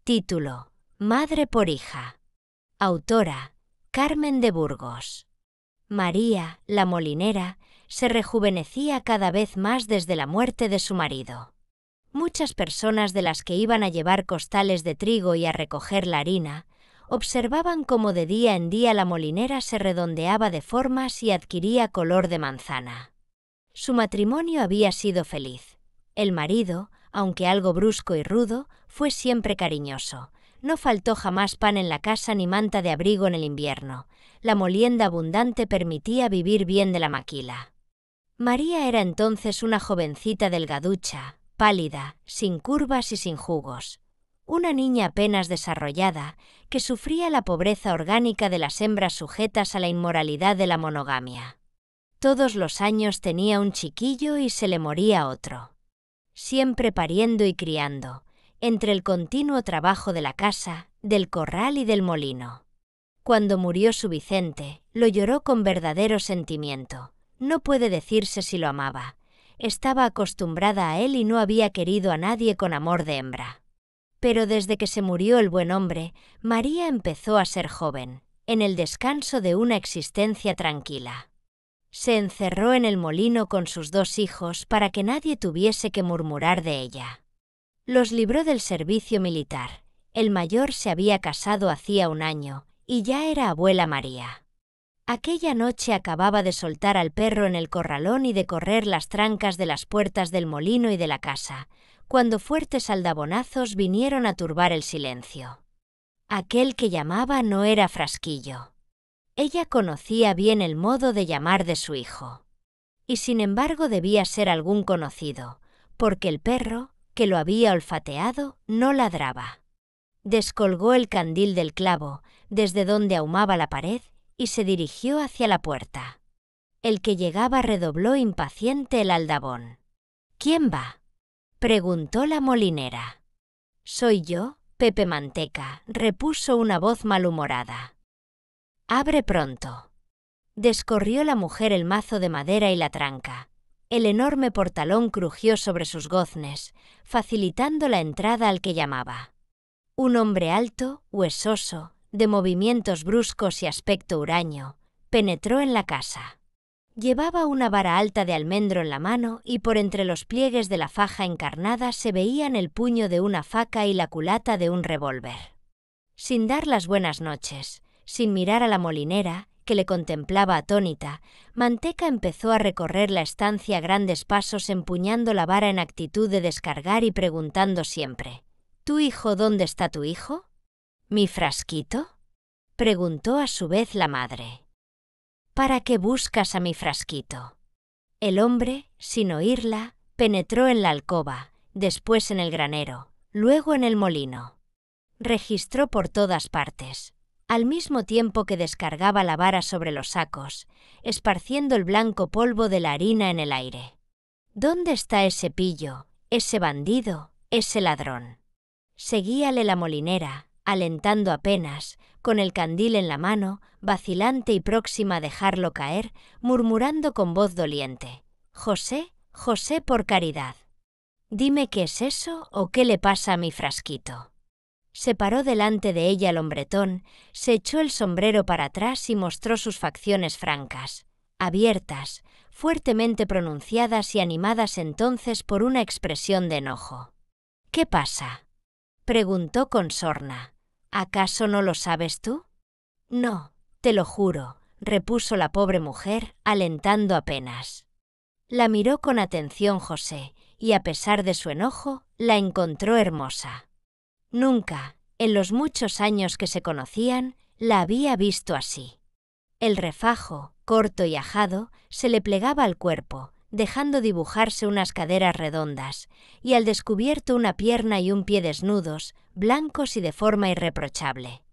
Título: Madre por hija. Autora: Carmen de Burgos. María, la molinera, se rejuvenecía cada vez más desde la muerte de su marido. Muchas personas de las que iban a llevar costales de trigo y a recoger la harina, observaban cómo de día en día la molinera se redondeaba de formas y adquiría color de manzana. Su matrimonio había sido feliz. El marido, aunque algo brusco y rudo, fue siempre cariñoso. No faltó jamás pan en la casa ni manta de abrigo en el invierno. La molienda abundante permitía vivir bien de la maquila. María era entonces una jovencita delgaducha, pálida, sin curvas y sin jugos. Una niña apenas desarrollada, que sufría la pobreza orgánica de las hembras sujetas a la inmoralidad de la monogamia. Todos los años tenía un chiquillo y se le moría otro. Siempre pariendo y criando, entre el continuo trabajo de la casa, del corral y del molino. Cuando murió su Vicente, lo lloró con verdadero sentimiento. No puede decirse si lo amaba. Estaba acostumbrada a él y no había querido a nadie con amor de hembra. Pero desde que se murió el buen hombre, María empezó a ser joven, en el descanso de una existencia tranquila. Se encerró en el molino con sus 2 hijos para que nadie tuviese que murmurar de ella. Los libró del servicio militar. El mayor se había casado hacía 1 año, y ya era abuela María. Aquella noche acababa de soltar al perro en el corralón y de correr las trancas de las puertas del molino y de la casa, cuando fuertes aldabonazos vinieron a turbar el silencio. Aquel que llamaba no era Frasquillo. Ella conocía bien el modo de llamar de su hijo. Y sin embargo debía ser algún conocido, porque el perro, que lo había olfateado, no ladraba. Descolgó el candil del clavo, desde donde ahumaba la pared, y se dirigió hacia la puerta. El que llegaba redobló impaciente el aldabón. «¿Quién va?», preguntó la molinera. «Soy yo, Pepe Manteca», repuso una voz malhumorada. «Abre pronto». Descorrió la mujer el mazo de madera y la tranca. El enorme portalón crujió sobre sus goznes, facilitando la entrada al que llamaba. Un hombre alto, huesoso, de movimientos bruscos y aspecto huraño, penetró en la casa. Llevaba una vara alta de almendro en la mano y por entre los pliegues de la faja encarnada se veían el puño de una faca y la culata de un revólver. Sin dar las buenas noches, sin mirar a la molinera, que le contemplaba atónita, Manteca empezó a recorrer la estancia a grandes pasos empuñando la vara en actitud de descargar y preguntando siempre: «¿Tu hijo dónde está tu hijo?». «¿Mi Frasquito?», preguntó a su vez la madre. «¿Para qué buscas a mi Frasquito?». El hombre, sin oírla, penetró en la alcoba, después en el granero, luego en el molino. Registró por todas partes, al mismo tiempo que descargaba la vara sobre los sacos, esparciendo el blanco polvo de la harina en el aire. «¿Dónde está ese pillo, ese bandido, ese ladrón?». Seguíale la molinera, alentando apenas, con el candil en la mano, vacilante y próxima a dejarlo caer, murmurando con voz doliente: «José, José, por caridad. Dime qué es eso o qué le pasa a mi Frasquito». Se paró delante de ella el hombretón, se echó el sombrero para atrás y mostró sus facciones francas, abiertas, fuertemente pronunciadas y animadas entonces por una expresión de enojo. «¿Qué pasa?», preguntó con sorna. «¿Acaso no lo sabes tú?». «No, te lo juro», repuso la pobre mujer, alentando apenas. La miró con atención José, y a pesar de su enojo, la encontró hermosa. Nunca, en los muchos años que se conocían, la había visto así. El refajo, corto y ajado, se le plegaba al cuerpo, dejando dibujarse unas caderas redondas, y al descubierto una pierna y un pie desnudos, blancos y de forma irreprochable.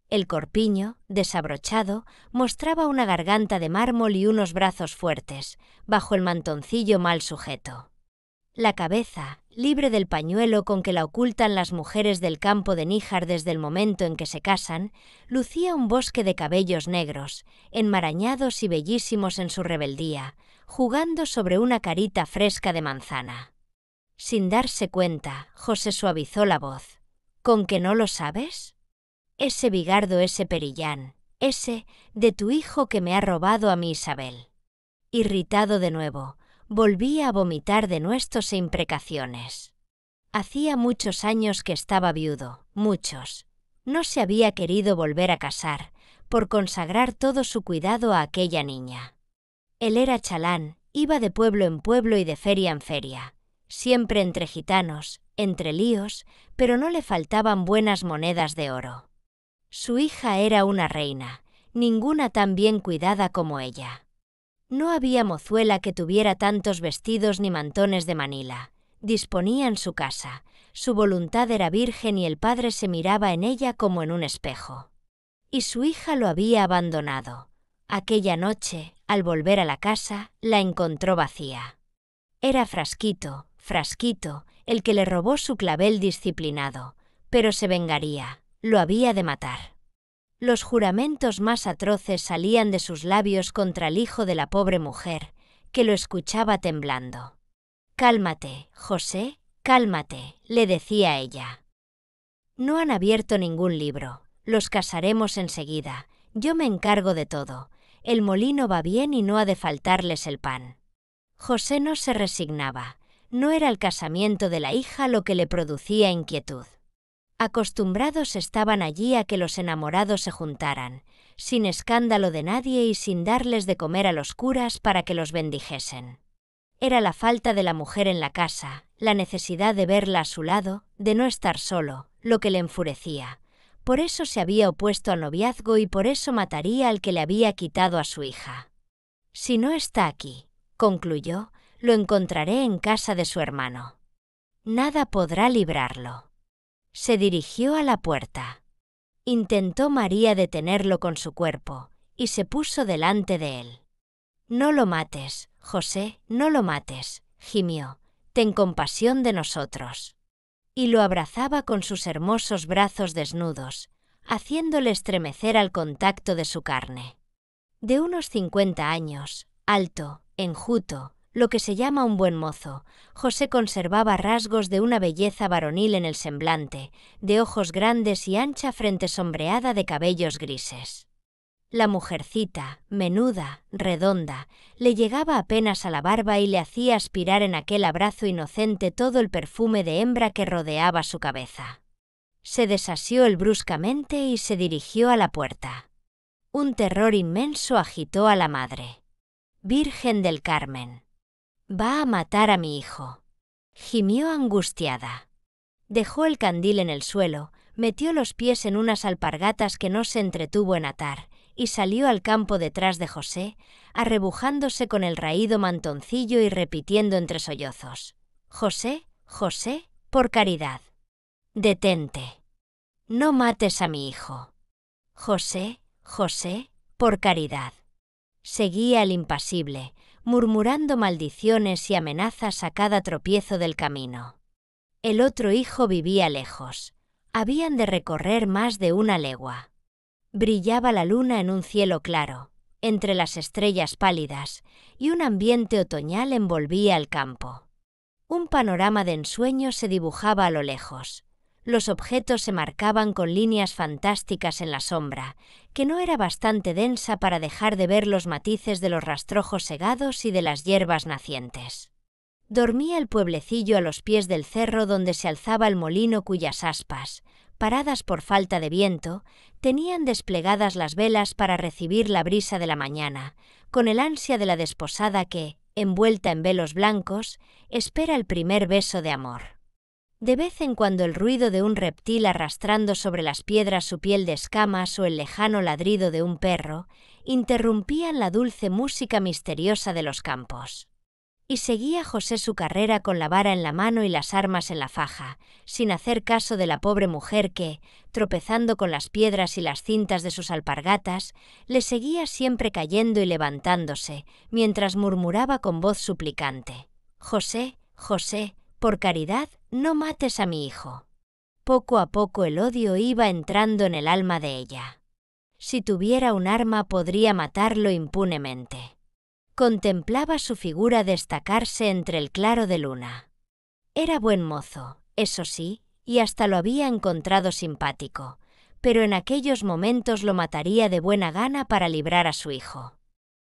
El corpiño, desabrochado, mostraba una garganta de mármol y unos brazos fuertes, bajo el mantoncillo mal sujeto. La cabeza, libre del pañuelo con que la ocultan las mujeres del campo de Níjar desde el momento en que se casan, lucía un bosque de cabellos negros, enmarañados y bellísimos en su rebeldía, jugando sobre una carita fresca de manzana. Sin darse cuenta, José suavizó la voz. ¿Con que no lo sabes? Ese bigardo, ese Perillán, ese de tu hijo que me ha robado a mi Isabel. Irritado de nuevo, volvía a vomitar denuestos e imprecaciones. Hacía muchos años que estaba viudo, muchos. No se había querido volver a casar, por consagrar todo su cuidado a aquella niña. Él era chalán, iba de pueblo en pueblo y de feria en feria, siempre entre gitanos, entre líos, pero no le faltaban buenas monedas de oro. Su hija era una reina, ninguna tan bien cuidada como ella. No había mozuela que tuviera tantos vestidos ni mantones de Manila. Disponía en su casa, su voluntad era virgen y el padre se miraba en ella como en un espejo. Y su hija lo había abandonado. Aquella noche, al volver a la casa, la encontró vacía. Era Frasquito, el que le robó su clavel disciplinado, pero se vengaría, lo había de matar. Los juramentos más atroces salían de sus labios contra el hijo de la pobre mujer, que lo escuchaba temblando. «Cálmate, José, cálmate», le decía ella. «No han abierto ningún libro, los casaremos enseguida, yo me encargo de todo, el molino va bien y no ha de faltarles el pan». José no se resignaba, no era el casamiento de la hija lo que le producía inquietud. Acostumbrados estaban allí a que los enamorados se juntaran, sin escándalo de nadie y sin darles de comer a los curas para que los bendijesen. Era la falta de la mujer en la casa, la necesidad de verla a su lado, de no estar solo, lo que le enfurecía. Por eso se había opuesto al noviazgo y por eso mataría al que le había quitado a su hija. «Si no está aquí», concluyó, «lo encontraré en casa de su hermano. Nada podrá librarlo». Se dirigió a la puerta. Intentó María detenerlo con su cuerpo, y se puso delante de él. «No lo mates, José, no lo mates», gimió, «ten compasión de nosotros». Y lo abrazaba con sus hermosos brazos desnudos, haciéndole estremecer al contacto de su carne. De unos 50 años, alto, enjuto, lo que se llama un buen mozo, José conservaba rasgos de una belleza varonil en el semblante, de ojos grandes y ancha frente sombreada de cabellos grises. La mujercita, menuda, redonda, le llegaba apenas a la barba y le hacía aspirar en aquel abrazo inocente todo el perfume de hembra que rodeaba su cabeza. Se desasió él bruscamente y se dirigió a la puerta. Un terror inmenso agitó a la madre. «Virgen del Carmen, va a matar a mi hijo», gimió angustiada. Dejó el candil en el suelo, metió los pies en unas alpargatas que no se entretuvo en atar, y salió al campo detrás de José, arrebujándose con el raído mantoncillo y repitiendo entre sollozos: «José, José, por caridad, detente. No mates a mi hijo. José, José, por caridad». Seguía el impasible, murmurando maldiciones y amenazas a cada tropiezo del camino. El otro hijo vivía lejos. Habían de recorrer más de 1 legua. Brillaba la luna en un cielo claro, entre las estrellas pálidas, y un ambiente otoñal envolvía el campo. Un panorama de ensueño se dibujaba a lo lejos. Los objetos se marcaban con líneas fantásticas en la sombra, que no era bastante densa para dejar de ver los matices de los rastrojos segados y de las hierbas nacientes. Dormía el pueblecillo a los pies del cerro donde se alzaba el molino cuyas aspas, paradas por falta de viento, tenían desplegadas las velas para recibir la brisa de la mañana, con el ansia de la desposada que, envuelta en velos blancos, espera el primer beso de amor. De vez en cuando el ruido de un reptil arrastrando sobre las piedras su piel de escamas o el lejano ladrido de un perro interrumpían la dulce música misteriosa de los campos. Y seguía José su carrera con la vara en la mano y las armas en la faja, sin hacer caso de la pobre mujer que, tropezando con las piedras y las cintas de sus alpargatas, le seguía siempre cayendo y levantándose, mientras murmuraba con voz suplicante: «José, José, por caridad, no mates a mi hijo». Poco a poco el odio iba entrando en el alma de ella. Si tuviera un arma podría matarlo impunemente. Contemplaba su figura destacarse entre el claro de luna. Era buen mozo, eso sí, y hasta lo había encontrado simpático, pero en aquellos momentos lo mataría de buena gana para librar a su hijo.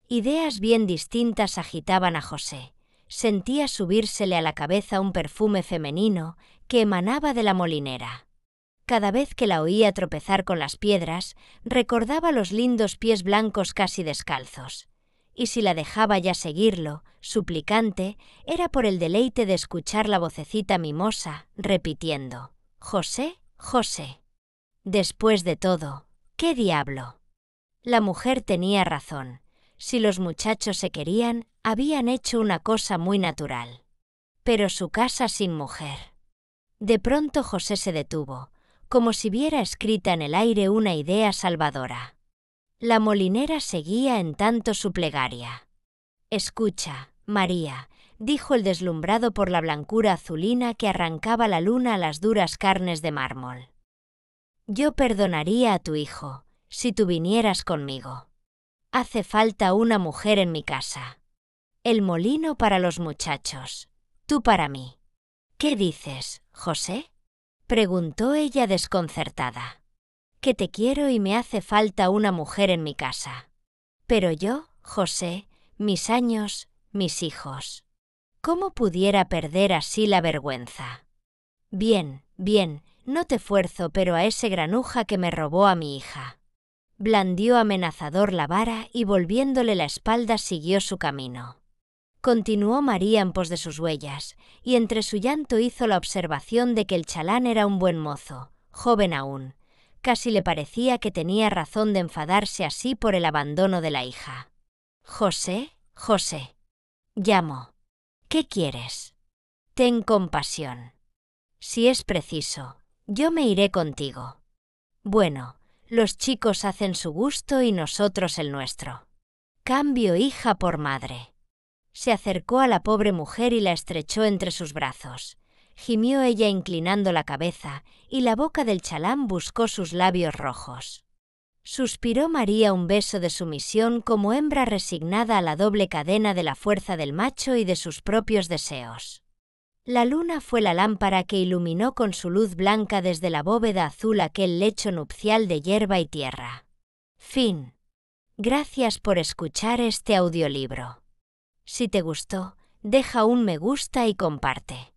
Ideas bien distintas agitaban a José. Sentía subírsele a la cabeza un perfume femenino que emanaba de la molinera. Cada vez que la oía tropezar con las piedras, recordaba los lindos pies blancos casi descalzos. Y si la dejaba ya seguirlo, suplicante, era por el deleite de escuchar la vocecita mimosa, repitiendo: «José, José». Después de todo, ¿qué diablo? La mujer tenía razón. Si los muchachos se querían, habían hecho una cosa muy natural. Pero su casa sin mujer. De pronto José se detuvo, como si viera escrita en el aire una idea salvadora. La molinera seguía en tanto su plegaria. «Escucha, María», dijo el deslumbrado por la blancura azulina que arrancaba la luna a las duras carnes de mármol. «Yo perdonaría a tu hijo, si tú vinieras conmigo. Hace falta una mujer en mi casa. El molino para los muchachos, tú para mí». «¿Qué dices, José?», preguntó ella desconcertada. «Que te quiero y me hace falta una mujer en mi casa. Pero yo, José, mis años, mis hijos. ¿Cómo pudiera perder así la vergüenza? Bien, bien, no te fuerzo, pero a ese granuja que me robó a mi hija». Blandió amenazador la vara y volviéndole la espalda siguió su camino. Continuó María en pos de sus huellas, y entre su llanto hizo la observación de que el chalán era un buen mozo, joven aún. Casi le parecía que tenía razón de enfadarse así por el abandono de la hija. «José, José», llamó. «¿Qué quieres? Ten compasión. Si es preciso, yo me iré contigo. Bueno, los chicos hacen su gusto y nosotros el nuestro. Cambio hija por madre». Se acercó a la pobre mujer y la estrechó entre sus brazos. Gimió ella inclinando la cabeza, y la boca del chalán buscó sus labios rojos. Suspiró María un beso de sumisión como hembra resignada a la doble cadena de la fuerza del macho y de sus propios deseos. La luna fue la lámpara que iluminó con su luz blanca desde la bóveda azul aquel lecho nupcial de hierba y tierra. Fin. Gracias por escuchar este audiolibro. Si te gustó, deja un me gusta y comparte.